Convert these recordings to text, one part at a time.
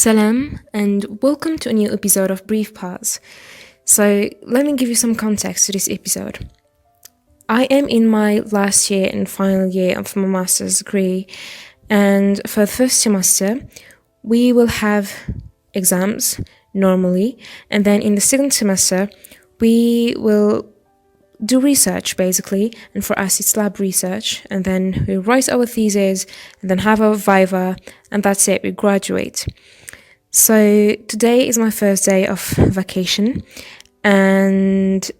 Salam, and welcome to a new episode of Brief Pause. So, let me give you some context to this episode. I am in my last year and final year of my master's degree, and for the first semester, we will have exams normally, and then in the second semester, we will do research basically, and for us it's lab research, and then we write our thesis, and then have our viva, and that's it, we graduate. So today is my first day of vacation, and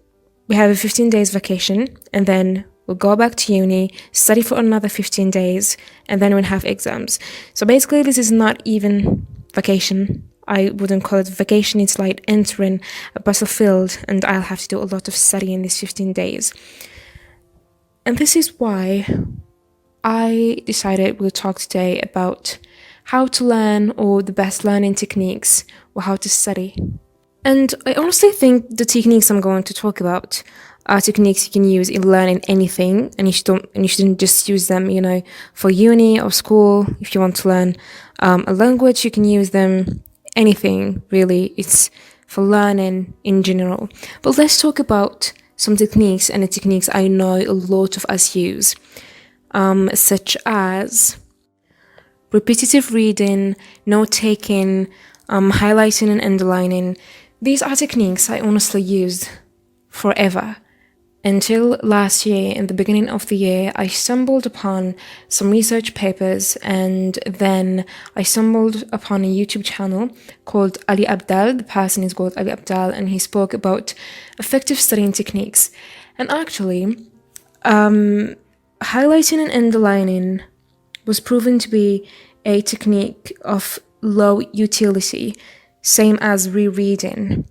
we have a 15 days vacation, and then we'll go back to uni, study for another 15 days, and then we'll have exams. So basically this is not even vacation. I wouldn't call it vacation, it's like entering a battlefield, and I'll have to do a lot of study in these 15 days. And this is why I decided we'll talk today about how to learn, or the best learning techniques, or how to study. And I honestly think the techniques I'm going to talk about are techniques you can use in learning anything, and you shouldn't just use them, for uni or school. If you want to learn a language, you can use them. Anything really, it's for learning in general. But let's talk about some techniques, and the techniques I know a lot of us use, such as repetitive reading, note-taking, highlighting and underlining. These are techniques I honestly used forever. Until last year, in the beginning of the year, I stumbled upon some research papers, and then I stumbled upon a YouTube channel called Ali Abdal. The person is called Ali Abdal, and he spoke about effective studying techniques. And actually, highlighting and underlining was proven to be a technique of low utility, same as rereading.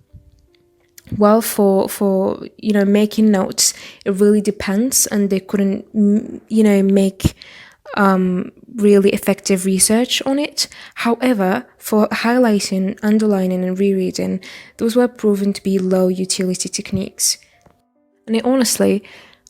Well, for making notes, it really depends, and they couldn't make really effective research on it. However, for highlighting, underlining, and rereading, those were proven to be low utility techniques. And I honestly,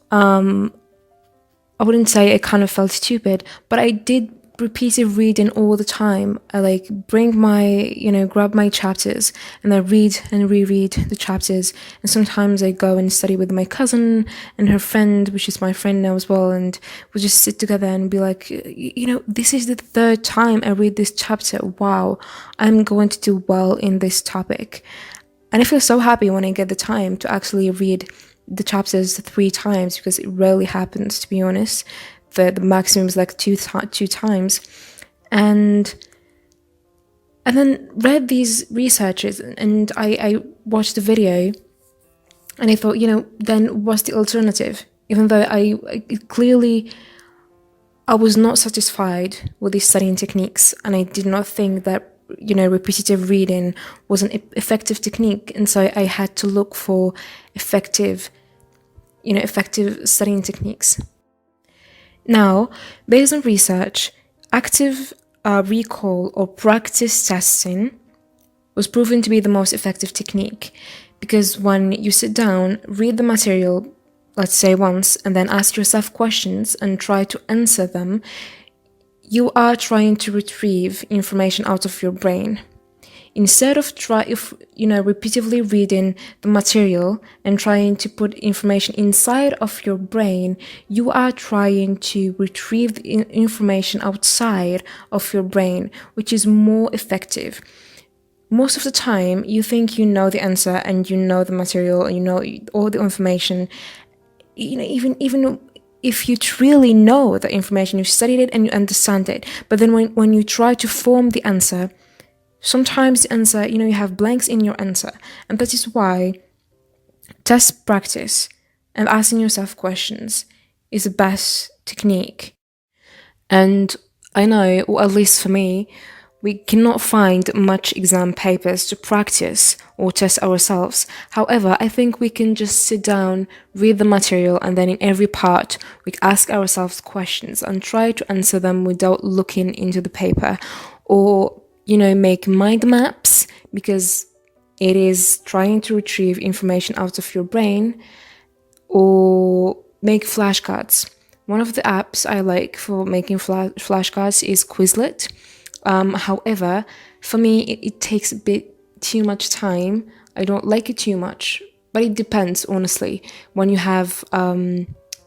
I wouldn't say I kind of felt stupid, but I did repeated reading all the time. I grab my chapters, and I read and reread the chapters. And sometimes I go and study with my cousin and her friend, which is my friend now as well, and we'll just sit together and be like, this is the third time I read this chapter. Wow, I'm going to do well in this topic. And I feel so happy when I get the time to actually read the chapters 3 times, because it rarely happens, to be honest. The maximum is like two times. And then read these researches, and I watched the video, and I thought, then what's the alternative? Even though I was not satisfied with these studying techniques, and I did not think that repetitive reading was an effective technique, and so I had to look for effective studying techniques. Now, based on research, active recall or practice testing was proven to be the most effective technique, because when you sit down, read the material, let's say once, and then ask yourself questions and try to answer them, you are trying to retrieve information out of your brain. Instead of repeatedly reading the material and trying to put information inside of your brain, you are trying to retrieve the information outside of your brain, which is more effective. Most of the time, you think you know the answer, and you know the material, and you know all the information. Even if you truly know the information, you've studied it and you understand it. But then when you try to form the answer, sometimes the answer, you have blanks in your answer. And that is why test practice and asking yourself questions is the best technique. And I know, or at least for me, we cannot find much exam papers to practice or test ourselves. However, I think we can just sit down, read the material, and then in every part, we ask ourselves questions and try to answer them without looking into the paper. Or make mind maps, because it is trying to retrieve information out of your brain, or make flashcards. One of the apps I like for making flashcards is Quizlet. However, For me, it takes a bit too much time. I don't like it too much, but it depends, honestly. When you have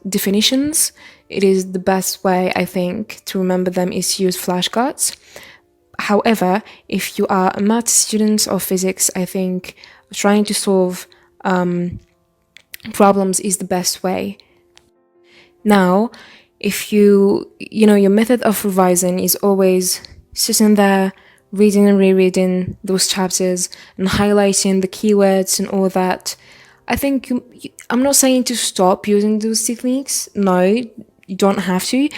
definitions, it is the best way, I think, to remember them is to use flashcards. However, if you are a math student or physics, I think trying to solve problems is the best way. Now, if your method of revising is always sitting there, reading and rereading those chapters and highlighting the keywords and all that, I think I'm not saying to stop using those techniques. No, you don't have to.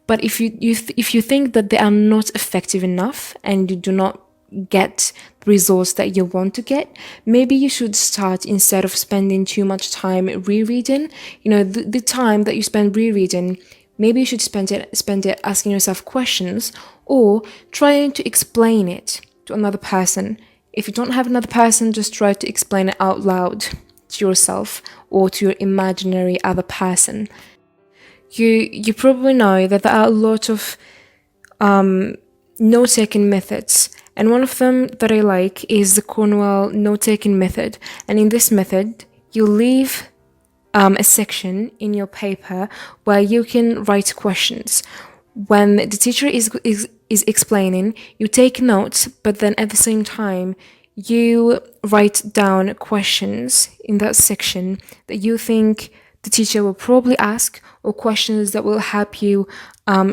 But if you think that they are not effective enough and you do not get the results that you want to get, maybe you should start, instead of spending too much time rereading, the time that you spend rereading, maybe you should spend it asking yourself questions or trying to explain it to another person. If you don't have another person, just try to explain it out loud to yourself or to your imaginary other person. You probably know that there are a lot of note-taking methods, and one of them that I like is the Cornwell note-taking method. And in this method, you leave a section in your paper where you can write questions. When the teacher is explaining, you take notes, but then at the same time, you write down questions in that section that you think the teacher will probably ask, or questions that will help you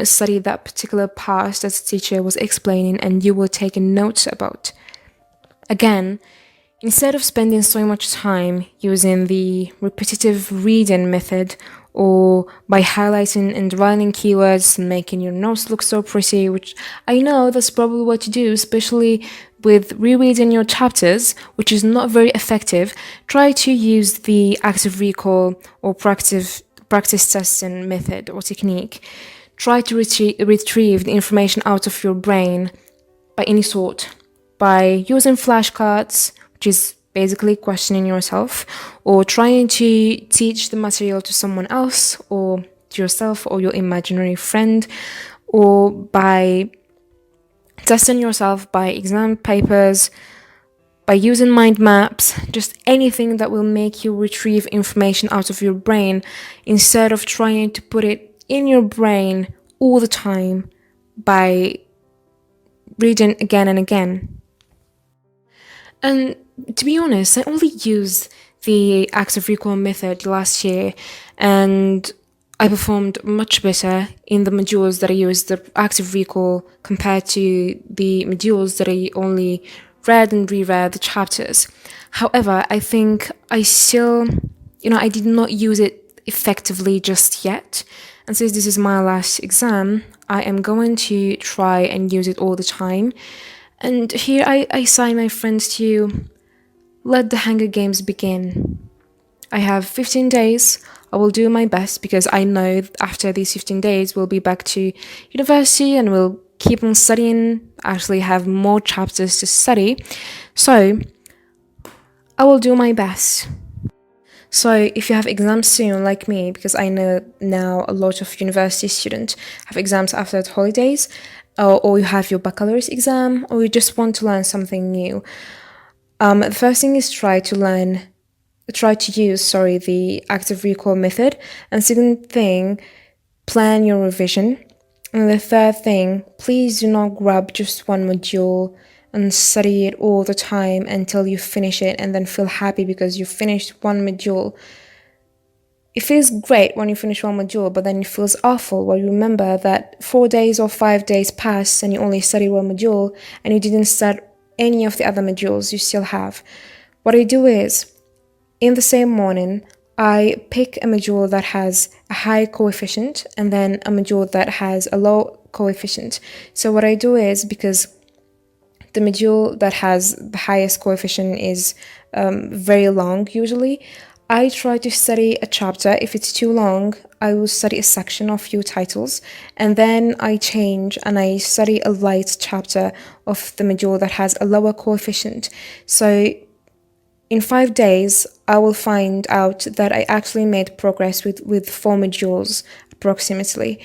study that particular part that the teacher was explaining and you will take a note about. Again, instead of spending so much time using the repetitive reading method or by highlighting and underlining keywords and making your notes look so pretty, which I know that's probably what you do, especially with rereading your chapters, which is not very effective, try to use the active recall or practice testing method or technique. Try to retrieve the information out of your brain by any sort, by using flashcards, which is basically questioning yourself, or trying to teach the material to someone else or to yourself or your imaginary friend, or by testing yourself by exam papers, by using mind maps, just anything that will make you retrieve information out of your brain instead of trying to put it in your brain all the time by reading again and again. And to be honest, I only used the active recall method last year, and I performed much better in the modules that I used the active recall compared to the modules that I only read and reread the chapters. However, I think I still, I did not use it effectively just yet. And since this is my last exam, I am going to try and use it all the time. And here I sign my friends to let the Hunger Games begin. I have 15 days. I will do my best because I know after these 15 days we'll be back to university and we'll keep on studying, actually have more chapters to study. So I will do my best. So if you have exams soon, like me, because I know now a lot of university students have exams after the holidays, or you have your baccalaureate exam, or you just want to learn something new, the first thing is try to use the active recall method, and second thing, plan your revision. And the third thing, please do not grab just one module and study it all the time until you finish it and then feel happy because you finished one module. It feels great when you finish one module, but then it feels awful when you remember that 4 days or 5 days passed and you only studied one module and you didn't start any of the other modules you still have. What I do is, in the same morning, I pick a module that has a high coefficient and then a module that has a low coefficient. So what I do is, because the module that has the highest coefficient is very long usually, I try to study a chapter. If it's too long, I will study a section of few titles, and then I change and I study a light chapter of the module that has a lower coefficient. So in 5 days, I will find out that I actually made progress with 4 modules approximately.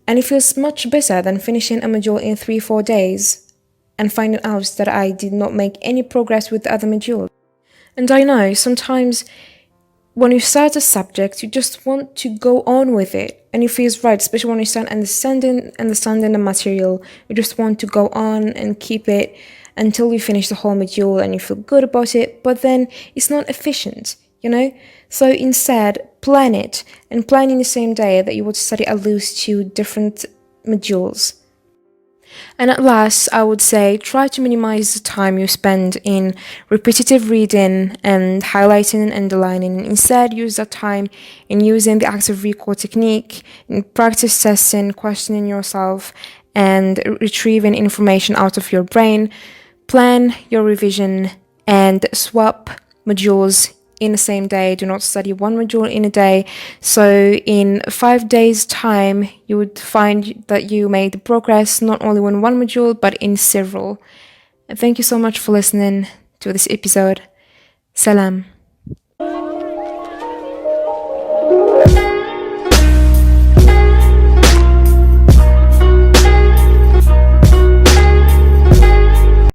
And it feels much better than finishing a module in 3-4 days. and finding out that I did not make any progress with the other module. And I know sometimes when you start a subject, you just want to go on with it, and it feels right, especially when you start understanding the material. You just want to go on and keep it until you finish the whole module and you feel good about it, but then it's not efficient, you know? So instead, plan it, and plan in the same day that you would study at least 2 different modules. And at last, I would say try to minimize the time you spend in repetitive reading and highlighting and underlining. Instead, use that time in using the active recall technique, in practice testing, questioning yourself, and retrieving information out of your brain. Plan your revision and swap modules in the same day. Do not study one module in a day. So in 5 days' time, you would find that you made progress not only in one module, but in several. And thank you so much for listening to this episode. Salam.